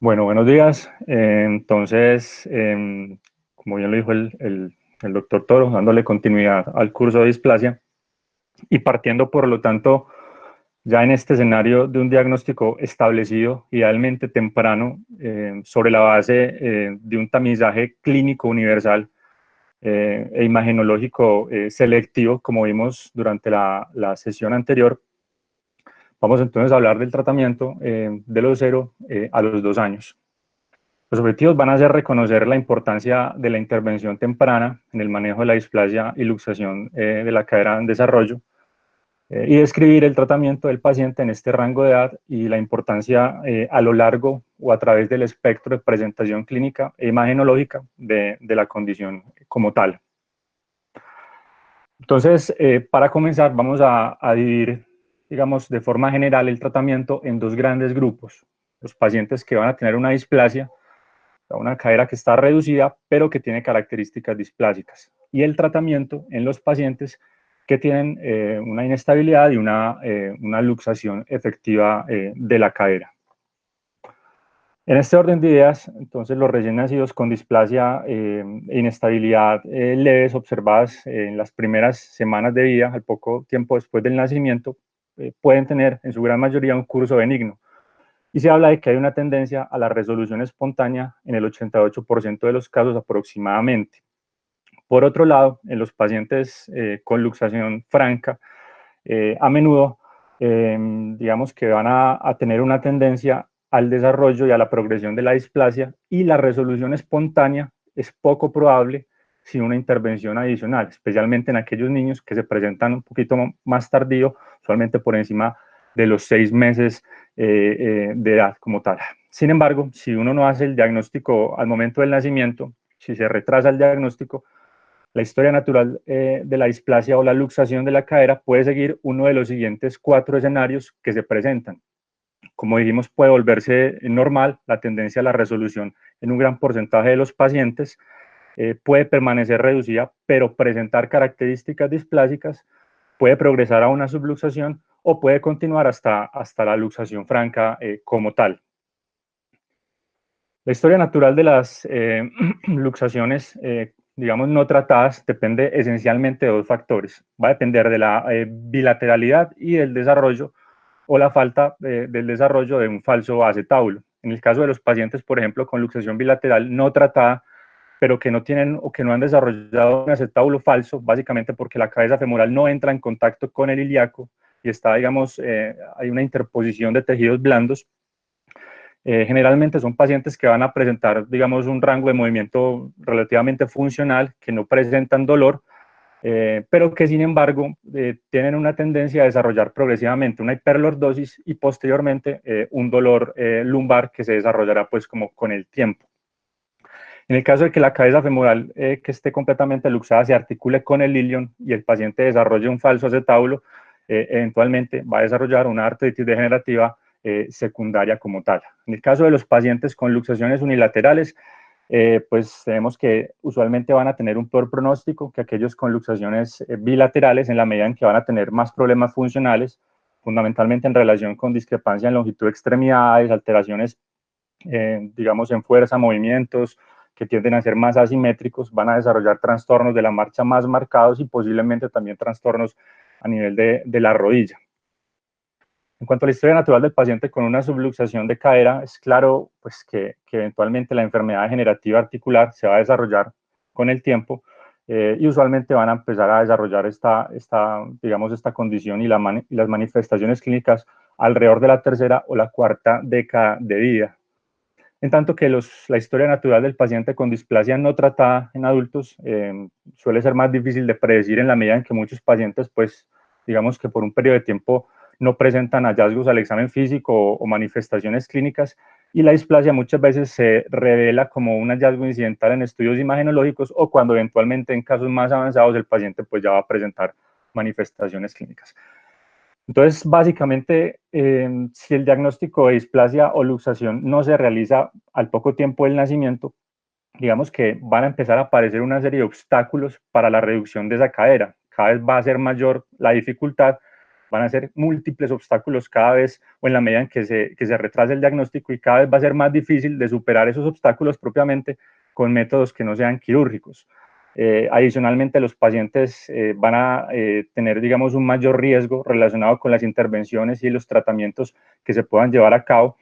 Bueno, buenos días. Como bien lo dijo el doctor Toro, dándole continuidad al curso de displasia y partiendo, por lo tanto, ya en este escenario de un diagnóstico establecido, idealmente temprano, sobre la base de un tamizaje clínico universal e imagenológico selectivo, como vimos durante la sesión anterior. Vamos entonces a hablar del tratamiento de los 0 a los 2 años. Los objetivos van a ser reconocer la importancia de la intervención temprana en el manejo de la displasia y luxación de la cadera en desarrollo y describir el tratamiento del paciente en este rango de edad y la importancia a lo largo o a través del espectro de presentación clínica e imagenológica de la condición como tal. Entonces, para comenzar, vamos a dividir, digamos, de forma general el tratamiento en dos grandes grupos. Los pacientes que van a tener una displasia, una cadera que está reducida, pero que tiene características displásicas. Y el tratamiento en los pacientes que tienen una inestabilidad y una luxación efectiva de la cadera. En este orden de ideas, entonces, los recién nacidos con displasia e inestabilidad leves observadas en las primeras semanas de vida, al poco tiempo después del nacimiento, pueden tener en su gran mayoría un curso benigno. Y se habla de que hay una tendencia a la resolución espontánea en el 88% de los casos aproximadamente. Por otro lado, en los pacientes con luxación franca, a menudo, digamos que van a tener una tendencia al desarrollo y a la progresión de la displasia, y la resolución espontánea es poco probable sin una intervención adicional, especialmente en aquellos niños que se presentan un poquito más tardío, usualmente por encima de los 6 meses de edad como tal. Sin embargo, si uno no hace el diagnóstico al momento del nacimiento, si se retrasa el diagnóstico, la historia natural de la displasia o la luxación de la cadera puede seguir uno de los siguientes 4 escenarios que se presentan. Como dijimos, puede volverse normal la tendencia a la resolución en un gran porcentaje de los pacientes, puede permanecer reducida, pero presentar características displásicas, puede progresar a una subluxación o puede continuar hasta la luxación franca como tal. La historia natural de las luxaciones, digamos, no tratadas, depende esencialmente de dos factores. Va a depender de la bilateralidad y del desarrollo o la falta del desarrollo de un falso acetábulo. En el caso de los pacientes, por ejemplo, con luxación bilateral no tratada, pero que no tienen o que no han desarrollado un acetábulo falso, básicamente porque la cabeza femoral no entra en contacto con el ilíaco y está, digamos, hay una interposición de tejidos blandos. Generalmente son pacientes que van a presentar, digamos, un rango de movimiento relativamente funcional, que no presentan dolor, pero que sin embargo tienen una tendencia a desarrollar progresivamente una hiperlordosis y posteriormente un dolor lumbar que se desarrollará pues como con el tiempo. En el caso de que la cabeza femoral que esté completamente luxada se articule con el ilion y el paciente desarrolle un falso acetábulo, eventualmente va a desarrollar una artritis degenerativa secundaria como tal. En el caso de los pacientes con luxaciones unilaterales, pues tenemos que usualmente van a tener un peor pronóstico que aquellos con luxaciones bilaterales, en la medida en que van a tener más problemas funcionales, fundamentalmente en relación con discrepancia en longitud de extremidades, alteraciones, digamos, en fuerza, movimientos que tienden a ser más asimétricos, van a desarrollar trastornos de la marcha más marcados y posiblemente también trastornos a nivel de la rodilla. En cuanto a la historia natural del paciente con una subluxación de cadera, es claro pues, que eventualmente la enfermedad degenerativa articular se va a desarrollar con el tiempo y usualmente van a empezar a desarrollar digamos, esta condición y las manifestaciones clínicas alrededor de la tercera o la cuarta década de vida. En tanto que la historia natural del paciente con displasia no tratada en adultos suele ser más difícil de predecir en la medida en que muchos pacientes, pues, digamos que por un periodo de tiempo no presentan hallazgos al examen físico o manifestaciones clínicas, y la displasia muchas veces se revela como un hallazgo incidental en estudios imagenológicos o cuando eventualmente en casos más avanzados el paciente pues ya va a presentar manifestaciones clínicas. Entonces, básicamente, si el diagnóstico de displasia o luxación no se realiza al poco tiempo del nacimiento, digamos que van a empezar a aparecer una serie de obstáculos para la reducción de esa cadera. Cada vez va a ser mayor la dificultad van a ser múltiples obstáculos cada vez, o en la medida en que se retrase el diagnóstico, y cada vez va a ser más difícil de superar esos obstáculos propiamente con métodos que no sean quirúrgicos. Adicionalmente, los pacientes van a tener, digamos, un mayor riesgo relacionado con las intervenciones y los tratamientos que se puedan llevar a cabo,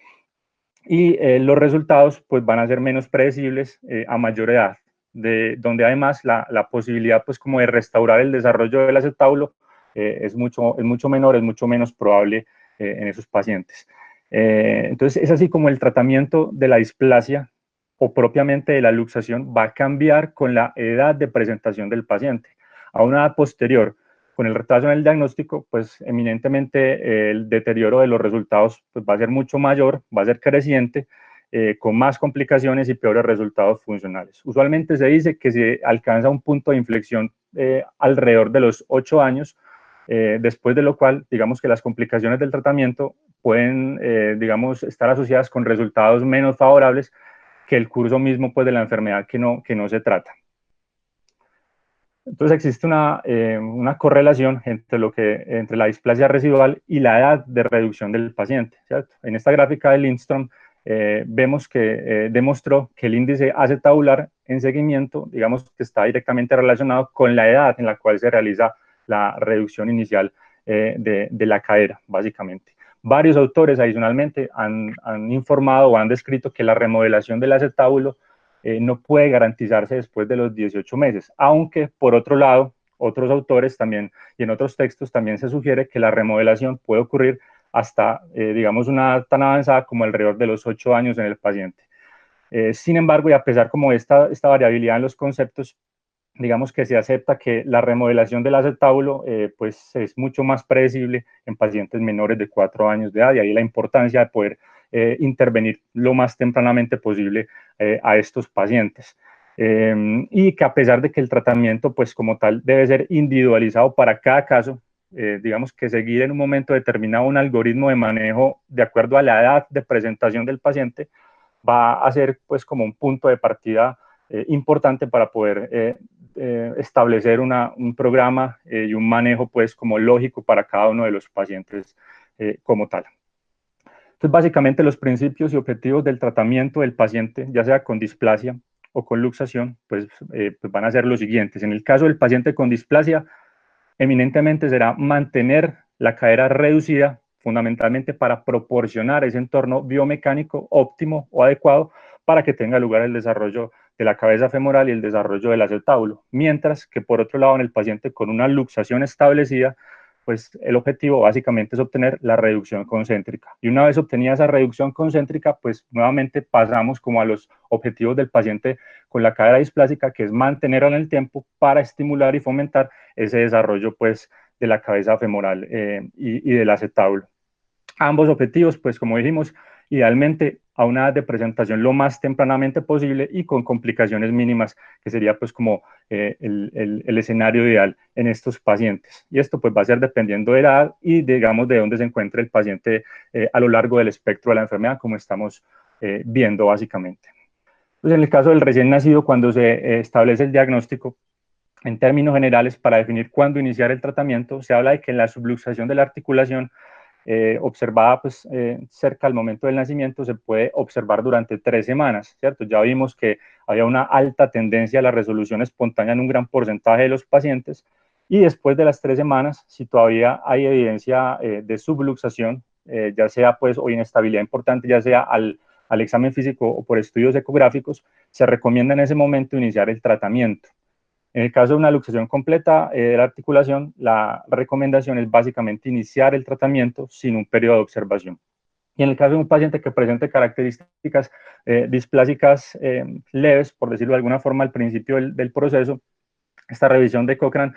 y los resultados pues van a ser menos predecibles a mayor edad, donde además la posibilidad pues como de restaurar el desarrollo del acetábulo es mucho menor, es mucho menos probable en esos pacientes. Entonces es así como el tratamiento de la displasia o propiamente de la luxación va a cambiar con la edad de presentación del paciente. A una edad posterior, con el retraso en el diagnóstico, pues eminentemente el deterioro de los resultados pues, va a ser mucho mayor, va a ser creciente, con más complicaciones y peores resultados funcionales. Usualmente se dice que se alcanza un punto de inflexión alrededor de los 8 años, después de lo cual, digamos que las complicaciones del tratamiento pueden, digamos, estar asociadas con resultados menos favorables que el curso mismo pues, de la enfermedad que no se trata. Entonces existe una correlación entre la displasia residual y la edad de reducción del paciente, ¿cierto? En esta gráfica de Lindstrom vemos que demostró que el índice acetabular en seguimiento, digamos que está directamente relacionado con la edad en la cual se realiza la reducción inicial de la cadera, básicamente. Varios autores adicionalmente han informado o han descrito que la remodelación del acetábulo no puede garantizarse después de los 18 meses, aunque por otro lado, otros autores también y en otros textos también se sugiere que la remodelación puede ocurrir hasta, digamos, una edad tan avanzada como alrededor de los 8 años en el paciente. Sin embargo, y a pesar como esta variabilidad en los conceptos, digamos que se acepta que la remodelación del acetábulo pues es mucho más predecible en pacientes menores de 4 años de edad, y ahí la importancia de poder intervenir lo más tempranamente posible a estos pacientes. Y que a pesar de que el tratamiento pues como tal debe ser individualizado para cada caso, digamos que seguir en un momento determinado un algoritmo de manejo de acuerdo a la edad de presentación del paciente va a ser pues como un punto de partida importante para poder establecer un programa y un manejo pues como lógico para cada uno de los pacientes como tal. Entonces básicamente los principios y objetivos del tratamiento del paciente, ya sea con displasia o con luxación, pues van a ser los siguientes. En el caso del paciente con displasia, eminentemente será mantener la cadera reducida, fundamentalmente para proporcionar ese entorno biomecánico óptimo o adecuado para que tenga lugar el desarrollo de la cabeza femoral y el desarrollo del acetábulo. Mientras que por otro lado, en el paciente con una luxación establecida, pues el objetivo básicamente es obtener la reducción concéntrica. Y una vez obtenida esa reducción concéntrica, pues nuevamente pasamos como a los objetivos del paciente con la cadera displásica, que es mantenerla en el tiempo para estimular y fomentar ese desarrollo pues de la cabeza femoral y del acetábulo. Ambos objetivos, pues como dijimos, idealmente a una edad de presentación lo más tempranamente posible y con complicaciones mínimas, que sería pues como el escenario ideal en estos pacientes. Y esto pues va a ser dependiendo de la edad y digamos de dónde se encuentre el paciente a lo largo del espectro de la enfermedad, como estamos viendo básicamente. Pues en el caso del recién nacido, cuando se establece el diagnóstico, en términos generales, para definir cuándo iniciar el tratamiento, se habla de que en la subluxación de la articulación observada pues, cerca al momento del nacimiento se puede observar durante 3 semanas, ¿cierto? Ya vimos que había una alta tendencia a la resolución espontánea en un gran porcentaje de los pacientes, y después de las 3 semanas, si todavía hay evidencia de subluxación, ya sea pues o inestabilidad importante, ya sea al examen físico o por estudios ecográficos, se recomienda en ese momento iniciar el tratamiento. En el caso de una luxación completa de la articulación, la recomendación es básicamente iniciar el tratamiento sin un periodo de observación. Y en el caso de un paciente que presente características displásicas leves, por decirlo de alguna forma, al principio del proceso, esta revisión de Cochrane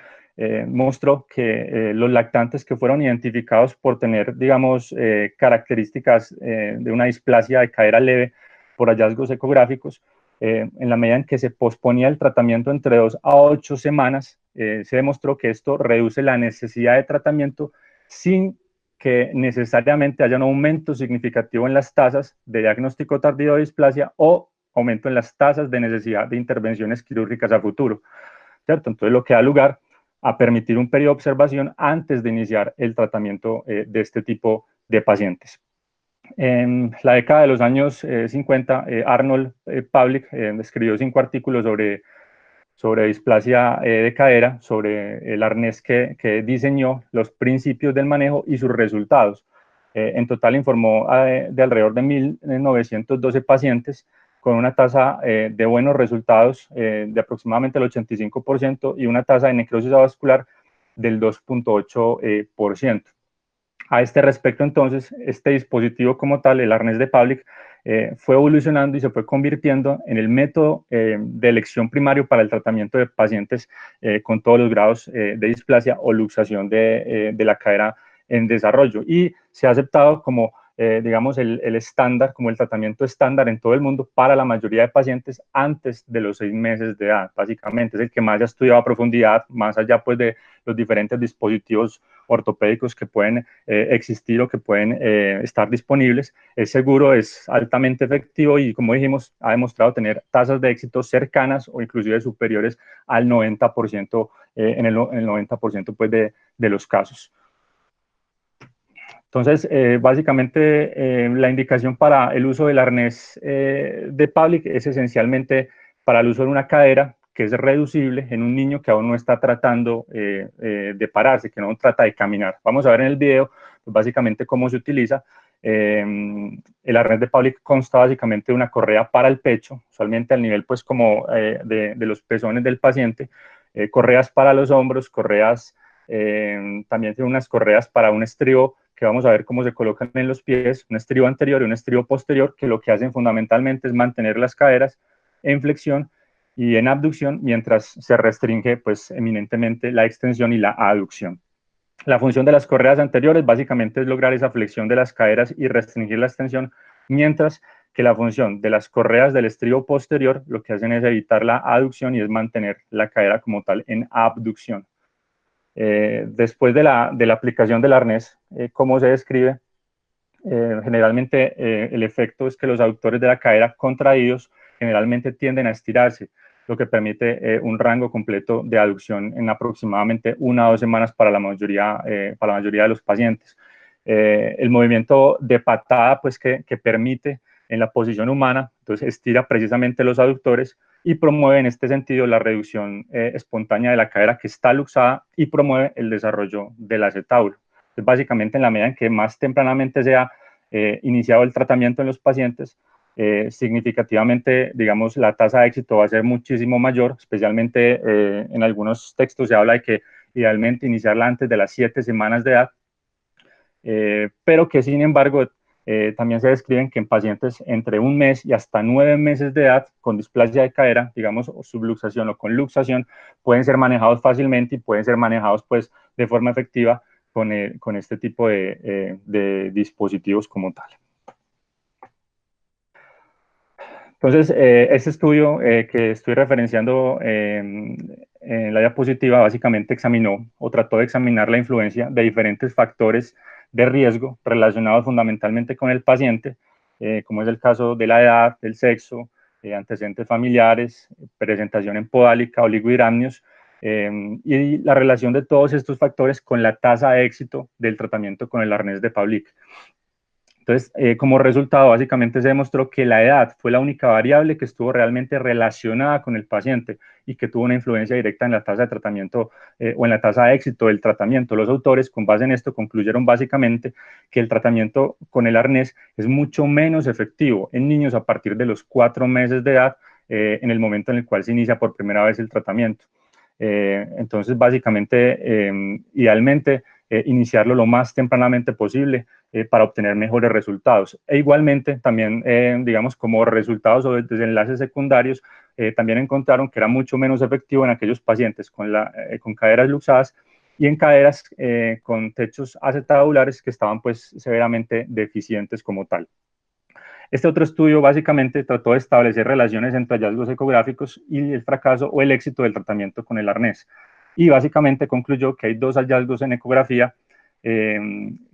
mostró que los lactantes que fueron identificados por tener, digamos, características de una displasia de cadera leve por hallazgos ecográficos, en la medida en que se posponía el tratamiento entre 2 a 8 semanas, se demostró que esto reduce la necesidad de tratamiento sin que necesariamente haya un aumento significativo en las tasas de diagnóstico tardío de displasia o aumento en las tasas de necesidad de intervenciones quirúrgicas a futuro, ¿cierto? Entonces lo que da lugar a permitir un periodo de observación antes de iniciar el tratamiento de este tipo de pacientes. En la década de los años 50, Arnold Pavlik escribió 5 artículos sobre displasia de cadera, sobre el arnés que diseñó, los principios del manejo y sus resultados. En total informó de alrededor de 1.912 pacientes con una tasa de buenos resultados de aproximadamente el 85% y una tasa de necrosis avascular del 2.8%. A este respecto, entonces, este dispositivo como tal, el arnés de Pavlik, fue evolucionando y se fue convirtiendo en el método de elección primario para el tratamiento de pacientes con todos los grados de displasia o luxación de la cadera en desarrollo. Y se ha aceptado como, digamos, el estándar, como el tratamiento estándar en todo el mundo para la mayoría de pacientes antes de los 6 meses de edad. Básicamente es el que más se ha estudiado a profundidad, más allá pues de los diferentes dispositivos ortopédicos que pueden existir o que pueden estar disponibles. Es seguro, es altamente efectivo y, como dijimos, ha demostrado tener tasas de éxito cercanas o inclusive superiores al 90%, en el 90% pues, de los casos. Entonces, básicamente, la indicación para el uso del arnés de Pavlik es esencialmente para el uso de una cadera que es reducible en un niño que aún no está tratando de pararse, que no trata de caminar. Vamos a ver en el video, pues, básicamente, cómo se utiliza. El arnés de Pavlik consta básicamente de una correa para el pecho, usualmente al nivel, pues, como de los pezones del paciente, correas para los hombros, correas, también tiene unas correas para un estribo, que vamos a ver cómo se colocan en los pies, un estribo anterior y un estribo posterior, que lo que hacen fundamentalmente es mantener las caderas en flexión y en abducción, mientras se restringe pues eminentemente la extensión y la aducción. La función de las correas anteriores básicamente es lograr esa flexión de las caderas y restringir la extensión, mientras que la función de las correas del estribo posterior lo que hacen es evitar la aducción y es mantener la cadera como tal en abducción. Después de la aplicación del arnés, ¿cómo se describe? Generalmente el efecto es que los aductores de la cadera contraídos generalmente tienden a estirarse, lo que permite un rango completo de aducción en aproximadamente 1 o 2 semanas para la mayoría de los pacientes. El movimiento de patada pues, que permite en la posición humana, entonces estira precisamente los aductores y promueve en este sentido la reducción espontánea de la cadera que está luxada y promueve el desarrollo del acetábulo. Entonces, básicamente, en la medida en que más tempranamente sea iniciado el tratamiento en los pacientes, significativamente, digamos, la tasa de éxito va a ser muchísimo mayor, especialmente en algunos textos se habla de que idealmente iniciarla antes de las 7 semanas de edad, pero que sin embargo también se describen que en pacientes entre 1 mes y hasta 9 meses de edad con displasia de cadera, digamos, o subluxación o con luxación, pueden ser manejados fácilmente y pueden ser manejados pues de forma efectiva con este tipo de dispositivos como tal. Entonces, este estudio que estoy referenciando en la diapositiva básicamente examinó o trató de examinar la influencia de diferentes factores de riesgo relacionados fundamentalmente con el paciente, como es el caso de la edad, del sexo, antecedentes familiares, presentación empodálica, oligohidramnios, y la relación de todos estos factores con la tasa de éxito del tratamiento con el arnés de Pavlik. Entonces, como resultado, básicamente se demostró que la edad fue la única variable que estuvo realmente relacionada con el paciente y que tuvo una influencia directa en la tasa de tratamiento o en la tasa de éxito del tratamiento. Los autores, con base en esto, concluyeron básicamente que el tratamiento con el arnés es mucho menos efectivo en niños a partir de los 4 meses de edad, en el momento en el cual se inicia por primera vez el tratamiento. Entonces, básicamente, idealmente, iniciarlo lo más tempranamente posible para obtener mejores resultados. E igualmente, también, digamos, como resultados o desenlaces secundarios, también encontraron que era mucho menos efectivo en aquellos pacientes con caderas luxadas y en caderas con techos acetabulares que estaban pues severamente deficientes como tal. Este otro estudio básicamente trató de establecer relaciones entre hallazgos ecográficos y el fracaso o el éxito del tratamiento con el arnés. Y básicamente concluyó que hay 2 hallazgos en ecografía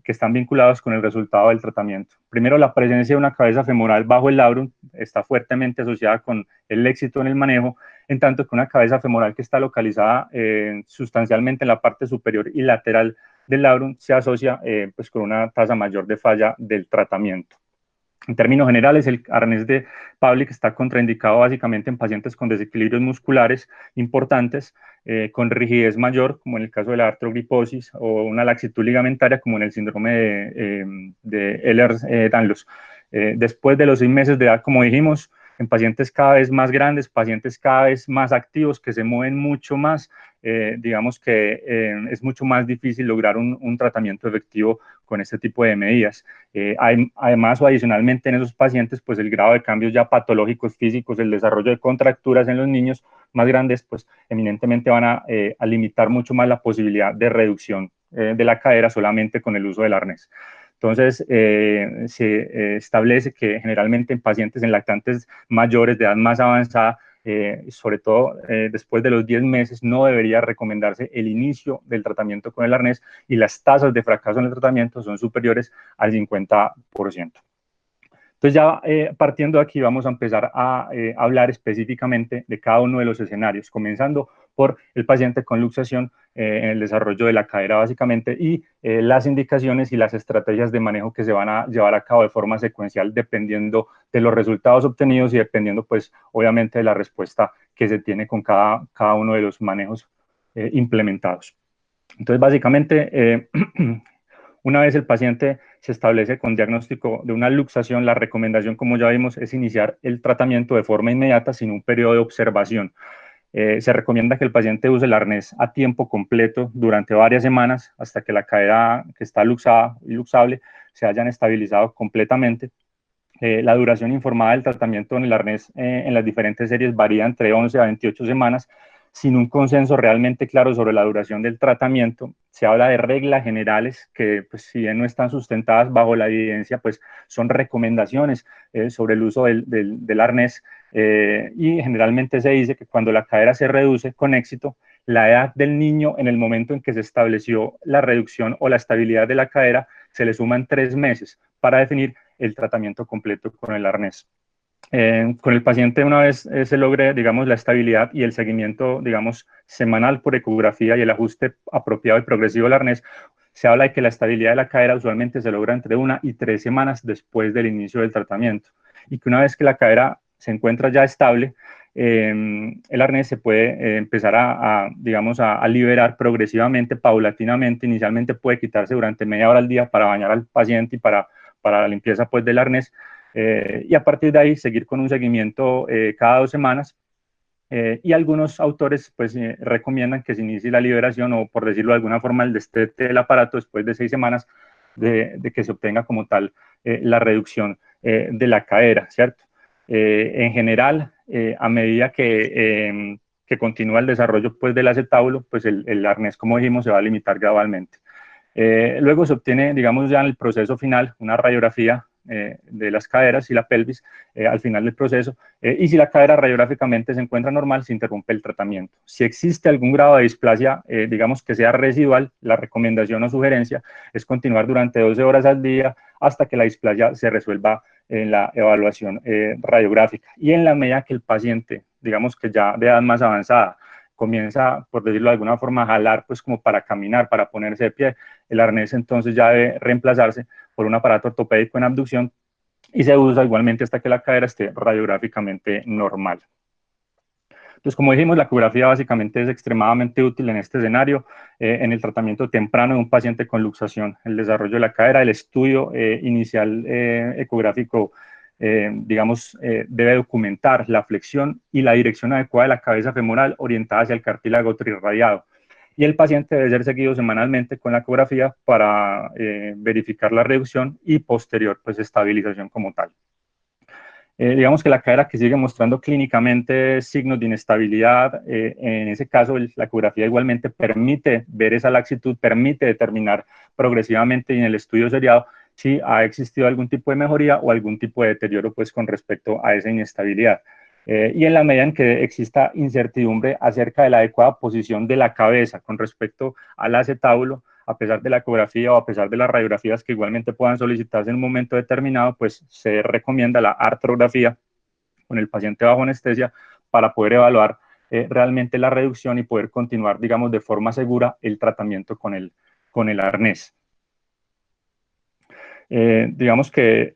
que están vinculados con el resultado del tratamiento. Primero, la presencia de una cabeza femoral bajo el labrum está fuertemente asociada con el éxito en el manejo, en tanto que una cabeza femoral que está localizada sustancialmente en la parte superior y lateral del labrum se asocia pues con una tasa mayor de falla del tratamiento. En términos generales, el arnés de Pavlik está contraindicado básicamente en pacientes con desequilibrios musculares importantes, con rigidez mayor, como en el caso de la artrogriposis, o una laxitud ligamentaria, como en el síndrome de Ehlers-Danlos. Después de los 6 meses de edad, como dijimos, en pacientes cada vez más grandes, pacientes cada vez más activos, que se mueven mucho más, digamos que es mucho más difícil lograr un tratamiento efectivo con este tipo de medidas. Además o adicionalmente en esos pacientes, pues el grado de cambios ya patológicos físicos, el desarrollo de contracturas en los niños más grandes, pues eminentemente van a limitar mucho más la posibilidad de reducción de la cadera solamente con el uso del arnés. Entonces, se establece que generalmente en pacientes en lactantes mayores de edad más avanzada, sobre todo después de los 10 meses, no debería recomendarse el inicio del tratamiento con el arnés y las tasas de fracaso en el tratamiento son superiores al 50%. Entonces ya partiendo de aquí vamos a empezar a hablar específicamente de cada uno de los escenarios, comenzando por el paciente con luxación en el desarrollo de la cadera básicamente y las indicaciones y las estrategias de manejo que se van a llevar a cabo de forma secuencial dependiendo de los resultados obtenidos y dependiendo pues obviamente de la respuesta que se tiene con cada uno de los manejos implementados. Entonces básicamente una vez el paciente se establece con diagnóstico de una luxación, la recomendación, como ya vimos, es iniciar el tratamiento de forma inmediata sin un periodo de observación. Se recomienda que el paciente use el arnés a tiempo completo durante varias semanas hasta que la cadera que está luxada y luxable se hayan estabilizado completamente. La duración informada del tratamiento en el arnés en las diferentes series varía entre 11 a 28 semanas, sin un consenso realmente claro sobre la duración del tratamiento. Se habla de reglas generales que, pues, si bien no están sustentadas bajo la evidencia, pues son recomendaciones sobre el uso del arnés y generalmente se dice que cuando la cadera se reduce con éxito, la edad del niño en el momento en que se estableció la reducción o la estabilidad de la cadera se le suman 3 meses para definir el tratamiento completo con el arnés. Con el paciente una vez se logre, digamos, la estabilidad y el seguimiento, digamos, semanal por ecografía y el ajuste apropiado y progresivo del arnés, se habla de que la estabilidad de la cadera usualmente se logra entre 1 y 3 semanas después del inicio del tratamiento y que una vez que la cadera se encuentra ya estable, el arnés se puede empezar digamos, a liberar progresivamente, paulatinamente. Inicialmente puede quitarse durante media hora al día para bañar al paciente y para la limpieza pues, del arnés. Y a partir de ahí seguir con un seguimiento cada 2 semanas y algunos autores pues recomiendan que se inicie la liberación o por decirlo de alguna forma el destete del aparato después de 6 semanas de que se obtenga como tal la reducción de la cadera, ¿cierto? En general, a medida que continúa el desarrollo pues del acetábulo, pues el arnés, como dijimos, se va a limitar gradualmente. Luego se obtiene, digamos, ya en el proceso final, una radiografía de las caderas y la pelvis al final del proceso, y si la cadera radiográficamente se encuentra normal, se interrumpe el tratamiento. Si existe algún grado de displasia, digamos que sea residual, la recomendación o sugerencia es continuar durante 12 horas al día hasta que la displasia se resuelva en la evaluación radiográfica. Y en la medida que el paciente, digamos que ya de edad más avanzada, comienza, por decirlo de alguna forma, a jalar, pues como para caminar, para ponerse de pie, el arnés entonces ya debe reemplazarse por un aparato ortopédico en abducción y se usa igualmente hasta que la cadera esté radiográficamente normal. Entonces, como dijimos, la ecografía básicamente es extremadamente útil en este escenario, en el tratamiento temprano de un paciente con luxación, el desarrollo de la cadera, el estudio inicial ecográfico, digamos, debe documentar la flexión y la dirección adecuada de la cabeza femoral orientada hacia el cartílago trirradiado. Y el paciente debe ser seguido semanalmente con la ecografía para verificar la reducción y posterior, pues, estabilización como tal. Digamos que la cadera que sigue mostrando clínicamente signos de inestabilidad, en ese caso la ecografía igualmente permite ver esa laxitud, permite determinar progresivamente y en el estudio seriado si ha existido algún tipo de mejoría o algún tipo de deterioro pues, con respecto a esa inestabilidad. Y en la medida en que exista incertidumbre acerca de la adecuada posición de la cabeza con respecto al acetábulo, a pesar de la ecografía o a pesar de las radiografías que igualmente puedan solicitarse en un momento determinado, pues se recomienda la artrografía con el paciente bajo anestesia para poder evaluar realmente la reducción y poder continuar, digamos, de forma segura el tratamiento con el arnés. Digamos que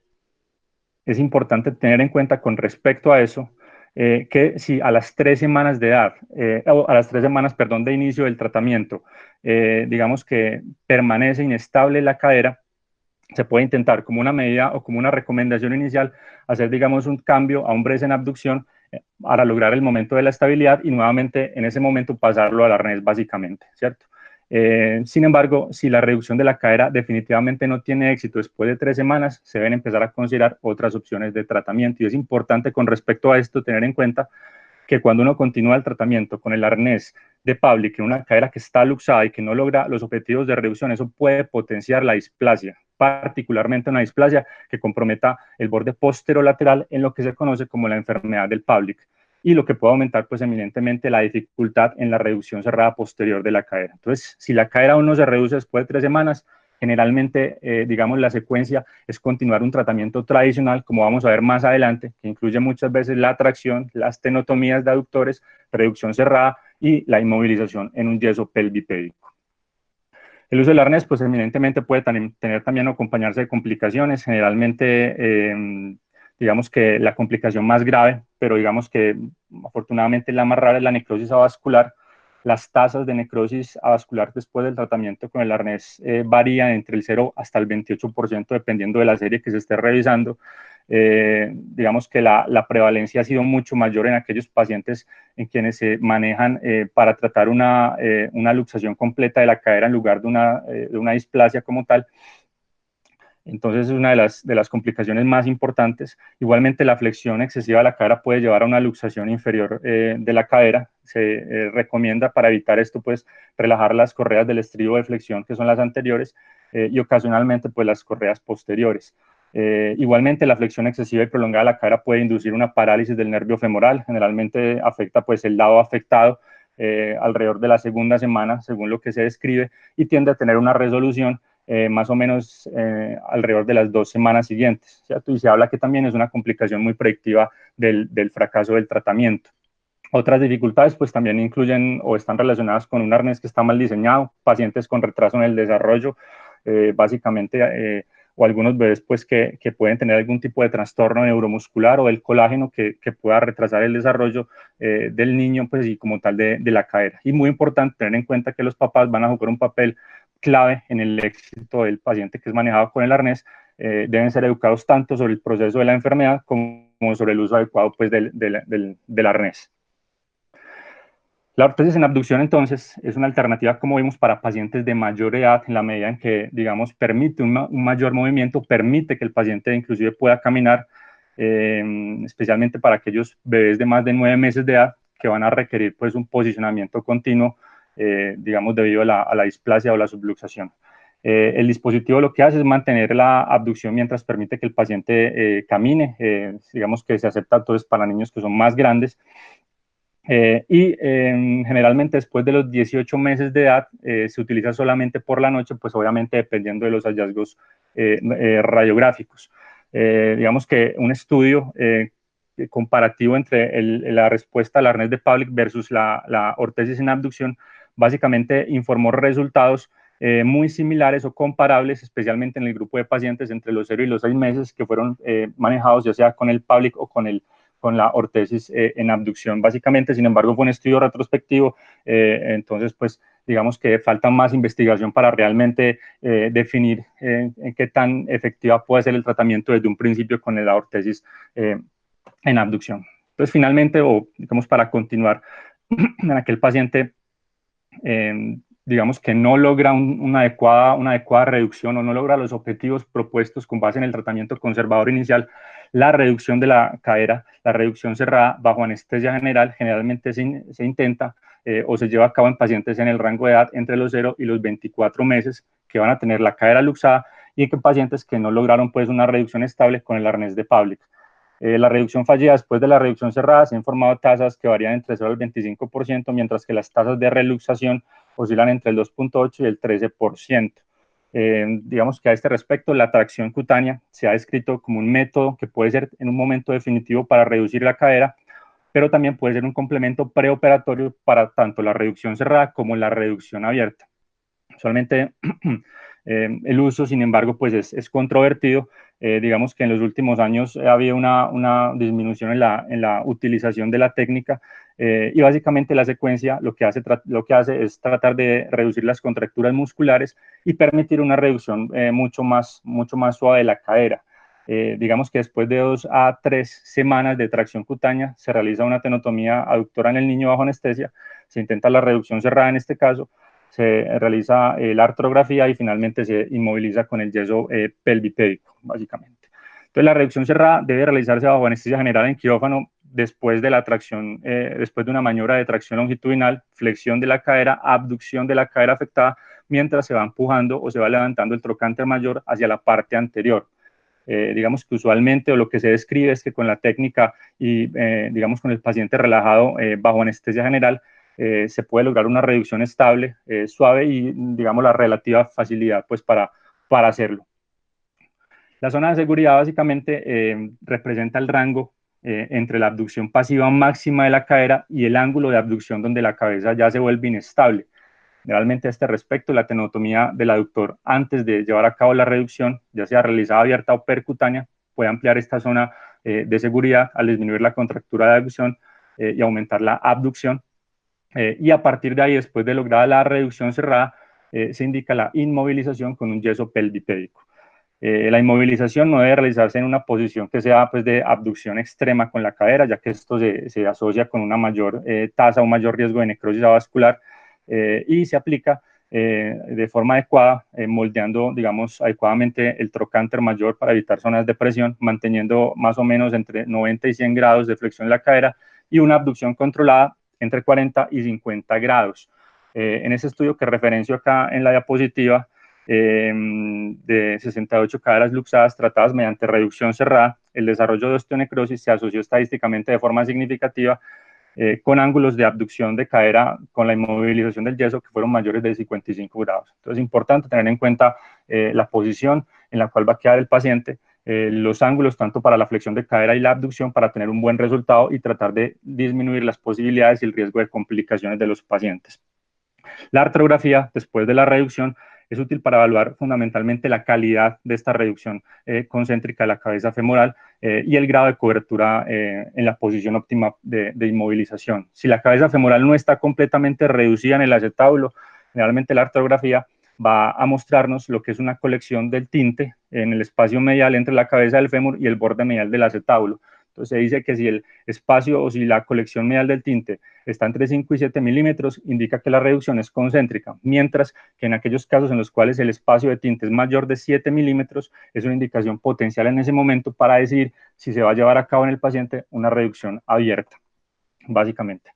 es importante tener en cuenta con respecto a eso, que si a las 3 semanas de edad, o a las 3 semanas, perdón, de inicio del tratamiento, digamos que permanece inestable la cadera, se puede intentar como una medida o como una recomendación inicial hacer, digamos, un cambio a un brace en abducción para lograr el momento de la estabilidad y nuevamente en ese momento pasarlo al arnés básicamente, ¿cierto? Sin embargo, si la reducción de la cadera definitivamente no tiene éxito después de 3 semanas, se deben empezar a considerar otras opciones de tratamiento. Y es importante con respecto a esto tener en cuenta que cuando uno continúa el tratamiento con el arnés de Pavlik en una cadera que está luxada y que no logra los objetivos de reducción, eso puede potenciar la displasia, particularmente una displasia que comprometa el borde posterolateral en lo que se conoce como la enfermedad del Pavlik, y lo que puede aumentar pues eminentemente la dificultad en la reducción cerrada posterior de la cadera. Entonces, si la cadera aún no se reduce después de 3 semanas, generalmente, digamos, la secuencia es continuar un tratamiento tradicional, como vamos a ver más adelante, que incluye muchas veces la tracción, las tenotomías de aductores, reducción cerrada y la inmovilización en un yeso pelvipédico. El uso del arnés, pues eminentemente puede tener también o acompañarse de complicaciones, generalmente, digamos que la complicación más grave, pero digamos que afortunadamente la más rara es la necrosis avascular. Las tasas de necrosis avascular después del tratamiento con el arnés varían entre el 0 hasta el 28% dependiendo de la serie que se esté revisando. Digamos que la prevalencia ha sido mucho mayor en aquellos pacientes en quienes se manejan para tratar una luxación completa de la cadera en lugar de una displasia como tal. Entonces es una de las complicaciones más importantes. Igualmente la flexión excesiva de la cadera puede llevar a una luxación inferior de la cadera. Se recomienda para evitar esto pues relajar las correas del estribo de flexión que son las anteriores y ocasionalmente pues las correas posteriores. Igualmente la flexión excesiva y prolongada de la cadera puede inducir una parálisis del nervio femoral. Generalmente afecta pues el lado afectado alrededor de la segunda semana según lo que se describe y tiende a tener una resolución más o menos alrededor de las 2 semanas siguientes, ¿cierto? Y se habla que también es una complicación muy predictiva del fracaso del tratamiento. Otras dificultades pues también incluyen o están relacionadas con un arnés que está mal diseñado, pacientes con retraso en el desarrollo, básicamente, o algunos bebés pues que pueden tener algún tipo de trastorno neuromuscular o del colágeno que pueda retrasar el desarrollo del niño pues y como tal de la cadera. Y muy importante tener en cuenta que los papás van a jugar un papel clave en el éxito del paciente que es manejado con el arnés. Deben ser educados tanto sobre el proceso de la enfermedad como sobre el uso adecuado pues, del arnés. La ortosis en abducción, entonces, es una alternativa, como vimos, para pacientes de mayor edad, en la medida en que, digamos, permite un mayor movimiento, permite que el paciente inclusive pueda caminar, especialmente para aquellos bebés de más de 9 meses de edad que van a requerir, pues, un posicionamiento continuo, digamos, debido a la displasia o la subluxación. El dispositivo lo que hace es mantener la abducción mientras permite que el paciente camine, digamos que se acepta entonces para niños que son más grandes, generalmente después de los 18 meses de edad se utiliza solamente por la noche, pues obviamente dependiendo de los hallazgos radiográficos. Digamos que un estudio comparativo entre la respuesta al arnés de Pavlik versus la ortesis en abducción básicamente informó resultados muy similares o comparables, especialmente en el grupo de pacientes entre los 0 y los 6 meses que fueron manejados ya sea con el Pavlik o con la ortesis en abducción básicamente. Sin embargo, fue un estudio retrospectivo, entonces pues digamos que falta más investigación para realmente definir en qué tan efectiva puede ser el tratamiento desde un principio con la ortesis en abducción. Entonces finalmente, o digamos para continuar, en aquel paciente digamos que no logra una adecuada reducción o no logra los objetivos propuestos con base en el tratamiento conservador inicial, la reducción de la cadera, la reducción cerrada bajo anestesia general, generalmente se intenta o se lleva a cabo en pacientes en el rango de edad entre los 0 y los 24 meses que van a tener la cadera luxada y en pacientes que no lograron pues una reducción estable con el arnés de Pavlik. La reducción fallida después de la reducción cerrada se han formado tasas que varían entre 0 al 25%, mientras que las tasas de reluxación oscilan entre el 2,8 y el 13%. Digamos que a este respecto, la tracción cutánea se ha descrito como un método que puede ser en un momento definitivo para reducir la cadera, pero también puede ser un complemento preoperatorio para tanto la reducción cerrada como la reducción abierta. Usualmente el uso, sin embargo, pues es controvertido. Digamos que en los últimos años ha habido una disminución en la utilización de la técnica, y básicamente la secuencia lo que hace es tratar de reducir las contracturas musculares y permitir una reducción mucho más suave de la cadera. Digamos que después de 2 a 3 semanas de tracción cutánea se realiza una tenotomía aductora en el niño bajo anestesia, se intenta la reducción cerrada en este caso, se realiza la artrografía y finalmente se inmoviliza con el yeso pelvipédico, básicamente. Entonces, la reducción cerrada debe realizarse bajo anestesia general en quirófano después de la tracción, después de una maniobra de tracción longitudinal, flexión de la cadera, abducción de la cadera afectada, mientras se va empujando o se va levantando el trocánter mayor hacia la parte anterior. Digamos que usualmente o lo que se describe es que con la técnica y digamos con el paciente relajado bajo anestesia general, se puede lograr una reducción estable, suave y, digamos, la relativa facilidad pues para hacerlo. La zona de seguridad básicamente representa el rango entre la abducción pasiva máxima de la cadera y el ángulo de abducción donde la cabeza ya se vuelve inestable. Realmente a este respecto, la tenotomía del aductor antes de llevar a cabo la reducción, ya sea realizada abierta o percutánea, puede ampliar esta zona de seguridad al disminuir la contractura de abducción y aumentar la abducción. Y a partir de ahí, después de lograda la reducción cerrada, se indica la inmovilización con un yeso pelvipédico. La inmovilización no debe realizarse en una posición que sea pues, de abducción extrema con la cadera, ya que esto se asocia con una mayor tasa o mayor riesgo de necrosis avascular, y se aplica de forma adecuada, moldeando, digamos, adecuadamente el trocánter mayor para evitar zonas de presión, manteniendo más o menos entre 90 y 100 grados de flexión de la cadera y una abducción controlada entre 40 y 50 grados. En ese estudio que referencio acá en la diapositiva, de 68 caderas luxadas tratadas mediante reducción cerrada, el desarrollo de osteonecrosis se asoció estadísticamente de forma significativa con ángulos de abducción de cadera con la inmovilización del yeso que fueron mayores de 55 grados. Entonces es importante tener en cuenta la posición en la cual va a quedar el paciente, los ángulos tanto para la flexión de cadera y la abducción para tener un buen resultado y tratar de disminuir las posibilidades y el riesgo de complicaciones de los pacientes. La artrografía, después de la reducción, es útil para evaluar fundamentalmente la calidad de esta reducción concéntrica de la cabeza femoral y el grado de cobertura en la posición óptima de inmovilización. Si la cabeza femoral no está completamente reducida en el acetábulo, generalmente la artrografía va a mostrarnos lo que es una colección del tinte en el espacio medial entre la cabeza del fémur y el borde medial del acetábulo. Entonces se dice que si el espacio o si la colección medial del tinte está entre 5 y 7 milímetros, indica que la reducción es concéntrica, mientras que en aquellos casos en los cuales el espacio de tinte es mayor de 7 milímetros, es una indicación potencial en ese momento para decidir si se va a llevar a cabo en el paciente una reducción abierta, básicamente.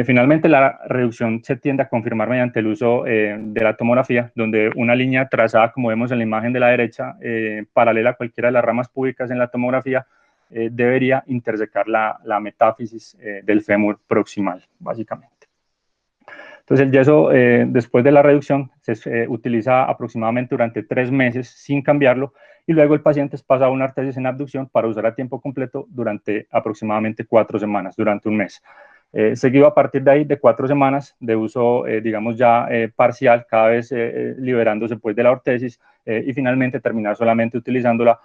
Finalmente, la reducción se tiende a confirmar mediante el uso de la tomografía, donde una línea trazada, como vemos en la imagen de la derecha, paralela a cualquiera de las ramas púbicas en la tomografía, debería intersecar la metáfisis del fémur proximal, básicamente. Entonces, el yeso, después de la reducción, se utiliza aproximadamente durante 3 meses sin cambiarlo, y luego el paciente es pasado a una artesis en abducción para usar a tiempo completo durante aproximadamente 4 semanas, durante un mes. Seguido a partir de ahí de 4 semanas de uso, digamos ya parcial, cada vez liberándose pues de la ortesis, y finalmente terminar solamente utilizándola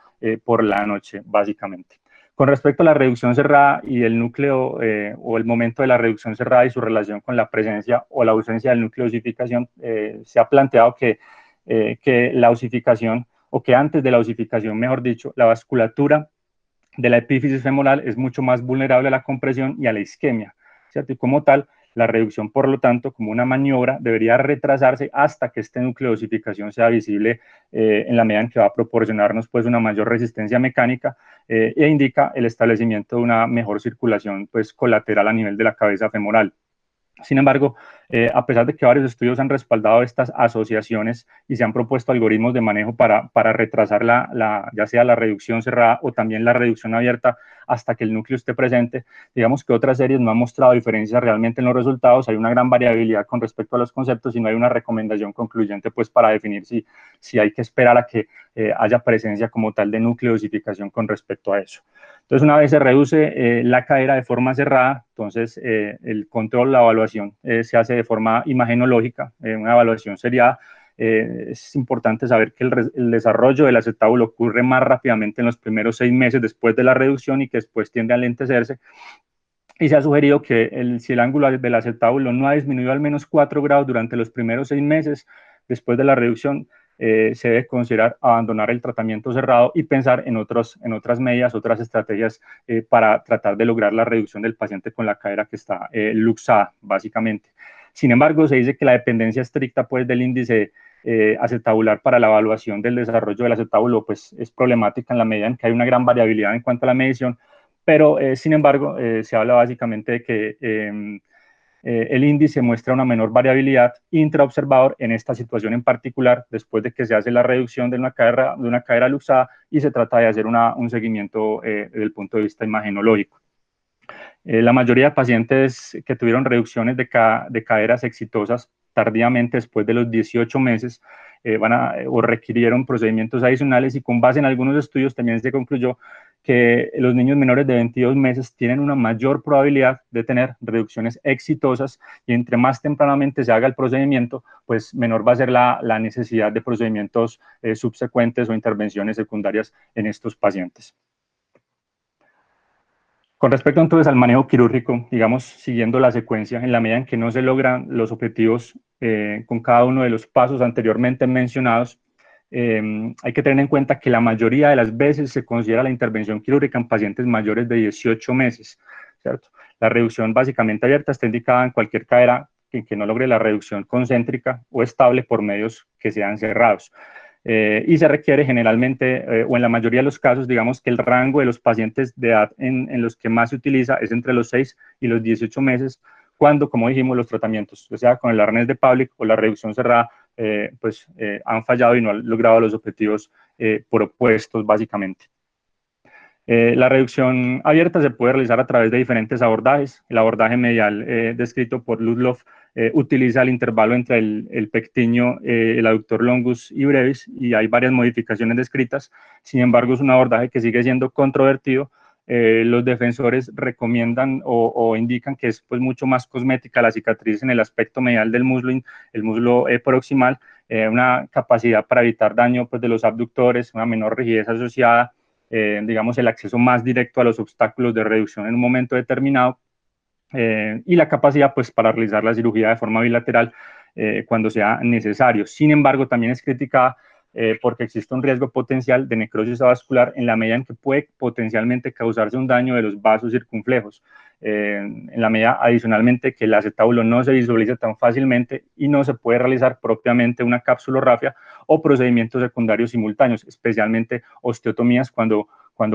por la noche, básicamente. Con respecto a la reducción cerrada y el núcleo o el momento de la reducción cerrada y su relación con la presencia o la ausencia del núcleo de osificación, se ha planteado que la osificación, o que antes de la osificación, mejor dicho, la vasculatura de la epífisis femoral es mucho más vulnerable a la compresión y a la isquemia, ¿cierto? Y como tal, la reducción, por lo tanto, como una maniobra, debería retrasarse hasta que este núcleo de osificación sea visible en la medida en que va a proporcionarnos pues, una mayor resistencia mecánica e indica el establecimiento de una mejor circulación pues, colateral a nivel de la cabeza femoral. Sin embargo, A pesar de que varios estudios han respaldado estas asociaciones y se han propuesto algoritmos de manejo para retrasar ya sea la reducción cerrada o también la reducción abierta hasta que el núcleo esté presente, digamos que otras series no han mostrado diferencias realmente en los resultados. Hay una gran variabilidad con respecto a los conceptos y no hay una recomendación concluyente pues para definir si hay que esperar a que haya presencia como tal de nucleosificación con respecto a eso. Entonces, una vez se reduce la cadera de forma cerrada, entonces el control, la evaluación se hace de forma imagenológica, una evaluación seriada. Es importante saber que el desarrollo del acetábulo ocurre más rápidamente en los primeros 6 meses después de la reducción y que después tiende a lentecerse. Y se ha sugerido que si el ángulo del acetábulo no ha disminuido al menos 4 grados durante los primeros 6 meses después de la reducción, se debe considerar abandonar el tratamiento cerrado y pensar en otras medidas, otras estrategias para tratar de lograr la reducción del paciente con la cadera que está luxada, básicamente. Sin embargo, se dice que la dependencia estricta pues, del índice acetabular para la evaluación del desarrollo del acetábulo pues, es problemática en la medida en que hay una gran variabilidad en cuanto a la medición, pero sin embargo se habla básicamente de que el índice muestra una menor variabilidad intraobservador en esta situación en particular, después de que se hace la reducción de una cadera luxada y se trata de hacer un seguimiento desde el punto de vista imagenológico. La mayoría de pacientes que tuvieron reducciones de caderas exitosas tardíamente después de los 18 meses o requirieron procedimientos adicionales, y con base en algunos estudios también se concluyó que los niños menores de 22 meses tienen una mayor probabilidad de tener reducciones exitosas, y entre más tempranamente se haga el procedimiento, pues menor va a ser la necesidad de procedimientos subsecuentes o intervenciones secundarias en estos pacientes. Con respecto entonces al manejo quirúrgico, digamos, siguiendo la secuencia, en la medida en que no se logran los objetivos con cada uno de los pasos anteriormente mencionados, hay que tener en cuenta que la mayoría de las veces se considera la intervención quirúrgica en pacientes mayores de 18 meses, ¿cierto? La reducción básicamente abierta está indicada en cualquier cadera que no logre la reducción concéntrica o estable por medios que sean cerrados. Y se requiere generalmente, o en la mayoría de los casos, digamos que el rango de los pacientes de edad en los que más se utiliza es entre los 6 y los 18 meses, cuando, como dijimos, los tratamientos, o sea, con el arnés de Pavlik o la reducción cerrada, han fallado y no han logrado los objetivos propuestos, básicamente. La reducción abierta se puede realizar a través de diferentes abordajes. El abordaje medial descrito por Ludlow utiliza el intervalo entre el pectiño, el aductor longus y brevis, y hay varias modificaciones descritas. Sin embargo, es un abordaje que sigue siendo controvertido. Los defensores recomiendan o indican que es pues, mucho más cosmética la cicatriz en el aspecto medial del muslo, el muslo proximal, una capacidad para evitar daño pues, de los abductores, una menor rigidez asociada, digamos, el acceso más directo a los obstáculos de reducción en un momento determinado, y la capacidad pues, para realizar la cirugía de forma bilateral cuando sea necesario. Sin embargo, también es criticada porque existe un riesgo potencial de necrosis vascular en la medida en que puede potencialmente causarse un daño de los vasos circunflejos, en la medida adicionalmente que el acetábulo no se visualiza tan fácilmente y no se puede realizar propiamente una capsulorrafia o procedimientos secundarios simultáneos, especialmente osteotomías cuando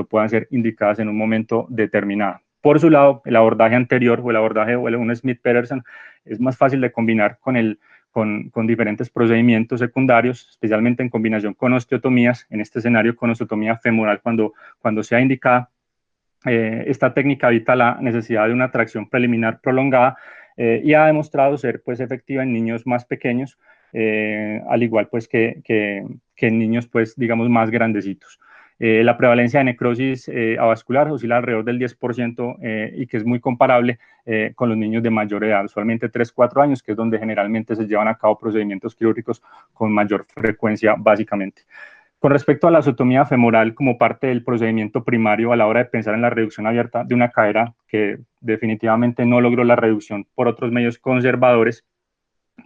puedan ser indicadas en un momento determinado. Por su lado, el abordaje anterior o el abordaje o un Smith-Peterson es más fácil de combinar con diferentes procedimientos secundarios, especialmente en combinación con osteotomías, en este escenario con osteotomía femoral cuando sea indicada. Esta técnica evita la necesidad de una tracción preliminar prolongada y ha demostrado ser pues, efectiva en niños más pequeños, al igual pues, que en niños pues, digamos, más grandecitos. La prevalencia de necrosis avascular oscila alrededor del 10% y que es muy comparable con los niños de mayor edad, usualmente 3-4 años, que es donde generalmente se llevan a cabo procedimientos quirúrgicos con mayor frecuencia, básicamente. Con respecto a la osteotomía femoral como parte del procedimiento primario a la hora de pensar en la reducción abierta de una cadera que definitivamente no logró la reducción por otros medios conservadores,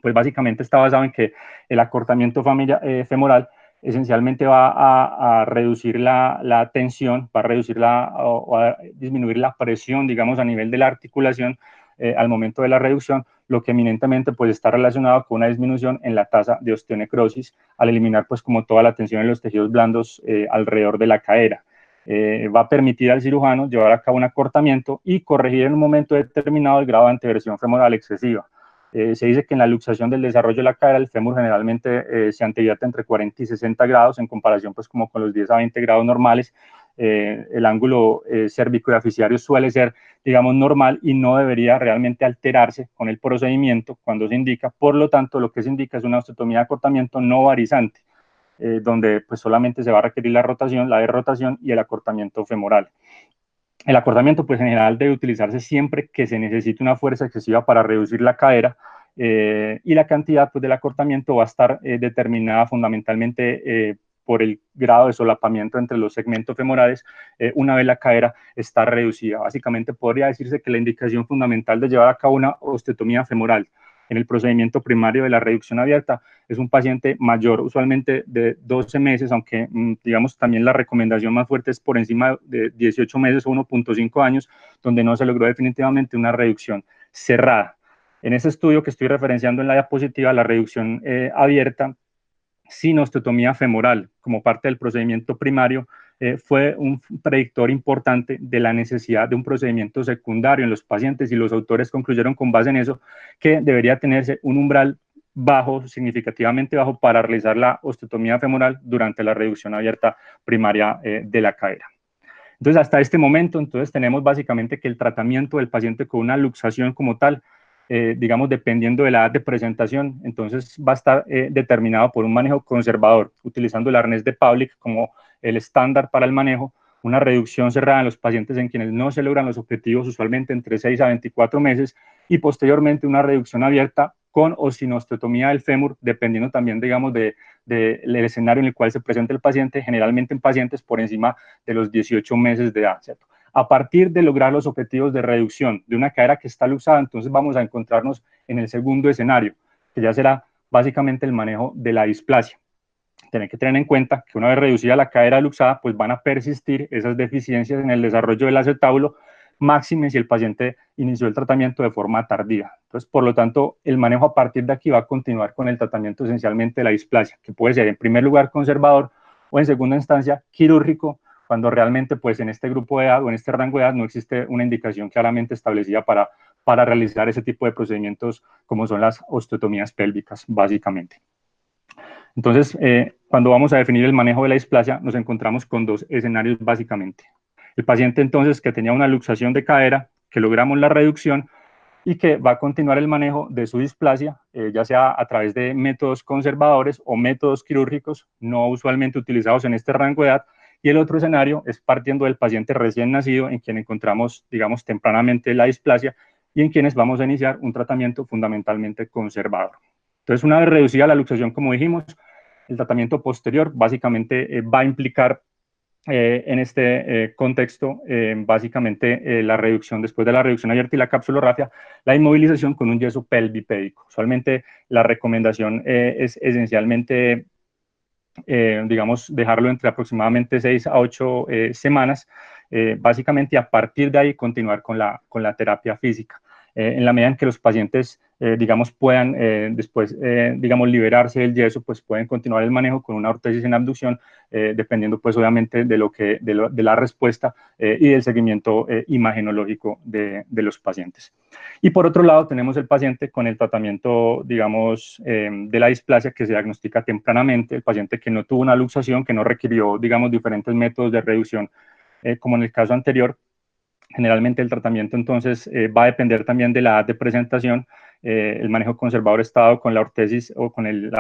pues básicamente está basado en que el acortamiento femoral esencialmente va a reducir la tensión, va a reducir o a disminuir la presión, digamos, a nivel de la articulación al momento de la reducción, lo que eminentemente pues está relacionado con una disminución en la tasa de osteonecrosis al eliminar pues como toda la tensión en los tejidos blandos alrededor de la cadera. Va a permitir al cirujano llevar a cabo un acortamiento y corregir en un momento determinado el grado de anteversión femoral excesiva. Se dice que en la luxación del desarrollo de la cadera, el fémur generalmente se antevierte entre 40 y 60 grados en comparación pues como con los 10 a 20 grados normales. El ángulo cervicoyaficiario suele ser, digamos, normal y no debería realmente alterarse con el procedimiento cuando se indica. Por lo tanto, lo que se indica es una osteotomía de acortamiento no varizante, donde pues solamente se va a requerir la rotación, la derrotación y el acortamiento femoral. El acortamiento, pues en general debe utilizarse siempre que se necesite una fuerza excesiva para reducir la cadera, y la cantidad pues, del acortamiento va a estar determinada fundamentalmente por el grado de solapamiento entre los segmentos femorales una vez la cadera está reducida. Básicamente podría decirse que la indicación fundamental de llevar a cabo una osteotomía femoral en el procedimiento primario de la reducción abierta es un paciente mayor, usualmente de 12 meses, aunque digamos también la recomendación más fuerte es por encima de 18 meses o 1.5 años, donde no se logró definitivamente una reducción cerrada. En ese estudio que estoy referenciando en la diapositiva, la reducción abierta sin osteotomía femoral como parte del procedimiento primario fue un predictor importante de la necesidad de un procedimiento secundario en los pacientes, y los autores concluyeron con base en eso que debería tenerse un umbral bajo, significativamente bajo, para realizar la osteotomía femoral durante la reducción abierta primaria de la cadera. Entonces, hasta este momento, entonces tenemos básicamente que el tratamiento del paciente con una luxación como tal, digamos, dependiendo de la edad de presentación, entonces va a estar determinado por un manejo conservador, utilizando el arnés de Pavlik como el estándar para el manejo, una reducción cerrada en los pacientes en quienes no se logran los objetivos, usualmente entre 6 a 24 meses, y posteriormente una reducción abierta con o sin osteotomía del fémur, dependiendo también, digamos, del escenario en el cual se presenta el paciente, generalmente en pacientes por encima de los 18 meses de edad, ¿cierto? A partir de lograr los objetivos de reducción de una cadera que está luxada, entonces vamos a encontrarnos en el segundo escenario, que ya será básicamente el manejo de la displasia. Tienen que tener en cuenta que una vez reducida la cadera luxada, pues van a persistir esas deficiencias en el desarrollo del acetábulo, máxime si el paciente inició el tratamiento de forma tardía. Entonces, por lo tanto, el manejo a partir de aquí va a continuar con el tratamiento esencialmente de la displasia, que puede ser en primer lugar conservador o en segunda instancia quirúrgico, cuando realmente pues en este grupo de edad o en este rango de edad no existe una indicación claramente establecida para realizar ese tipo de procedimientos como son las osteotomías pélvicas, básicamente. Entonces, cuando vamos a definir el manejo de la displasia, nos encontramos con dos escenarios básicamente. El paciente entonces que tenía una luxación de cadera, que logramos la reducción y que va a continuar el manejo de su displasia, ya sea a través de métodos conservadores o métodos quirúrgicos, no usualmente utilizados en este rango de edad. Y el otro escenario es partiendo del paciente recién nacido, en quien encontramos, digamos, tempranamente la displasia y en quienes vamos a iniciar un tratamiento fundamentalmente conservador. Entonces, una vez reducida la luxación, como dijimos, el tratamiento posterior básicamente va a implicar en este contexto, básicamente la reducción, después de la reducción abierta y la capsulorrafia, la inmovilización con un yeso pelvipédico. Usualmente la recomendación es esencialmente, digamos, dejarlo entre aproximadamente 6 a 8 semanas, básicamente, y a partir de ahí continuar con la terapia física. En la medida en que los pacientes, digamos, puedan después, digamos, liberarse del yeso, pues pueden continuar el manejo con una ortesis en abducción, dependiendo, pues, obviamente, de la respuesta y del seguimiento imagenológico de los pacientes. Y por otro lado, tenemos el paciente con el tratamiento, digamos, de la displasia que se diagnostica tempranamente, el paciente que no tuvo una luxación, que no requirió, digamos, diferentes métodos de reducción, como en el caso anterior. Generalmente el tratamiento entonces va a depender también de la edad de presentación. El manejo conservador está dado con la ortesis o con el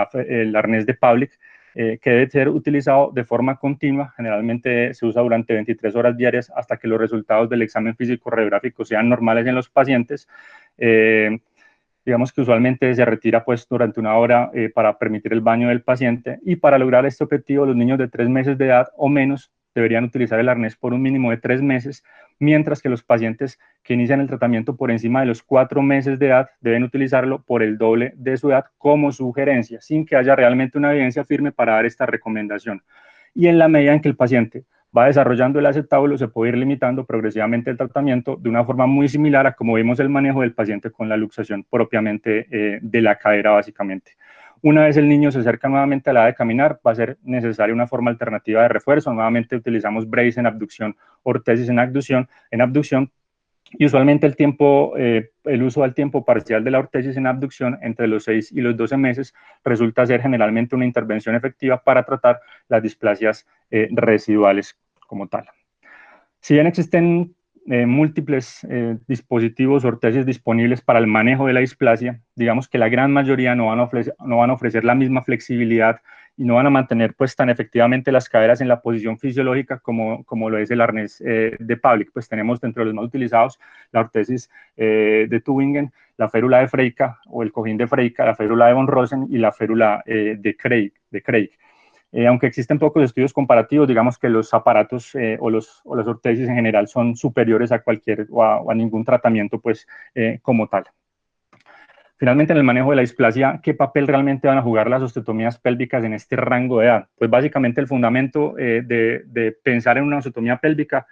arnés de Pavlik, que debe ser utilizado de forma continua. Generalmente se usa durante 23 horas diarias hasta que los resultados del examen físico radiográfico sean normales en los pacientes. Digamos que usualmente se retira pues durante una hora para permitir el baño del paciente, y para lograr este objetivo los niños de 3 meses de edad o menos deberían utilizar el arnés por un mínimo de 3 meses, mientras que los pacientes que inician el tratamiento por encima de los 4 meses de edad deben utilizarlo por el doble de su edad como sugerencia, sin que haya realmente una evidencia firme para dar esta recomendación. Y en la medida en que el paciente va desarrollando el acetábulo, se puede ir limitando progresivamente el tratamiento de una forma muy similar a como vimos el manejo del paciente con la luxación propiamente de la cadera, básicamente. Una vez el niño se acerca nuevamente a la edad de caminar, va a ser necesaria una forma alternativa de refuerzo. Nuevamente utilizamos brace en abducción, ortesis en abducción, Y usualmente el uso al tiempo parcial de la ortesis en abducción entre los 6 y los 12 meses resulta ser generalmente una intervención efectiva para tratar las displasias residuales como tal. Si bien existen múltiples dispositivos ortesis disponibles para el manejo de la displasia, digamos que la gran mayoría no van a ofrecer la misma flexibilidad y no van a mantener pues tan efectivamente las caderas en la posición fisiológica como lo es el arnés de Pavlik. Pues tenemos dentro de los más utilizados la ortesis de Tübingen, la férula de Freica o el cojín de Freica, la férula de von Rosen y la férula de Craig. Aunque existen pocos estudios comparativos, digamos que los aparatos o las ortesis en general son superiores a cualquier o a ningún tratamiento pues, como tal. Finalmente, en el manejo de la displasia, ¿qué papel realmente van a jugar las osteotomías pélvicas en este rango de edad? Pues básicamente el fundamento de pensar en una osteotomía pélvica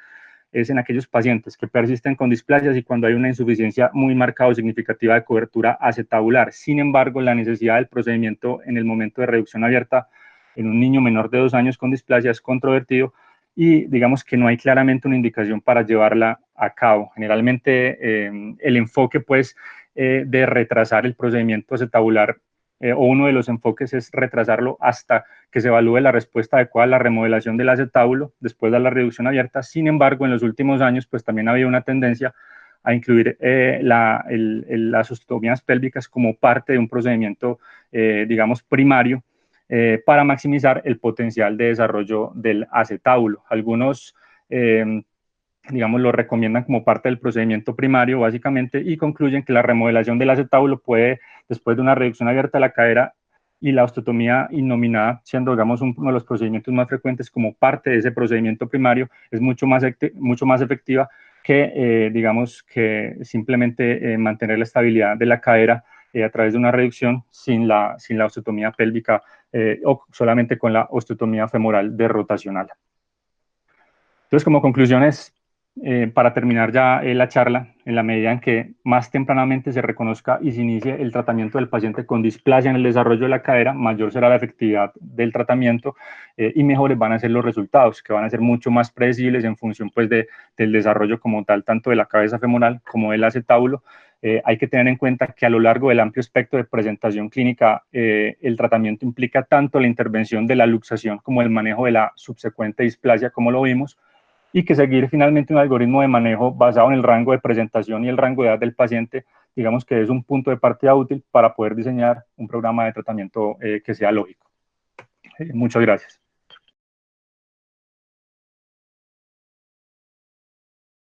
es en aquellos pacientes que persisten con displasias y cuando hay una insuficiencia muy marcada o significativa de cobertura acetabular. Sin embargo, la necesidad del procedimiento en el momento de reducción abierta en un niño menor de 2 años con displasia es controvertido y digamos que no hay claramente una indicación para llevarla a cabo. Generalmente el enfoque pues de retrasar el procedimiento acetabular o uno de los enfoques es retrasarlo hasta que se evalúe la respuesta adecuada a la remodelación del acetábulo después de la reducción abierta. Sin embargo, en los últimos años, pues también ha habido una tendencia a incluir las osteotomías pélvicas como parte de un procedimiento, digamos, primario para maximizar el potencial de desarrollo del acetábulo. Algunos digamos, lo recomiendan como parte del procedimiento primario, básicamente, y concluyen que la remodelación del acetábulo puede, después de una reducción abierta de la cadera y la osteotomía innominada, siendo, digamos, uno de los procedimientos más frecuentes como parte de ese procedimiento primario, es mucho más efectiva que, digamos, que simplemente mantener la estabilidad de la cadera a través de una reducción sin la osteotomía pélvica o solamente con la osteotomía femoral de rotacional. Entonces, como conclusiones, para terminar ya la charla, en la medida en que más tempranamente se reconozca y se inicie el tratamiento del paciente con displasia en el desarrollo de la cadera, mayor será la efectividad del tratamiento y mejores van a ser los resultados, que van a ser mucho más predecibles en función pues, del desarrollo como tal, tanto de la cabeza femoral como del acetábulo. Hay que tener en cuenta que a lo largo del amplio espectro de presentación clínica, el tratamiento implica tanto la intervención de la luxación como el manejo de la subsecuente displasia, como lo vimos, y que seguir finalmente un algoritmo de manejo basado en el rango de presentación y el rango de edad del paciente, digamos que es un punto de partida útil para poder diseñar un programa de tratamiento que sea lógico. Muchas gracias.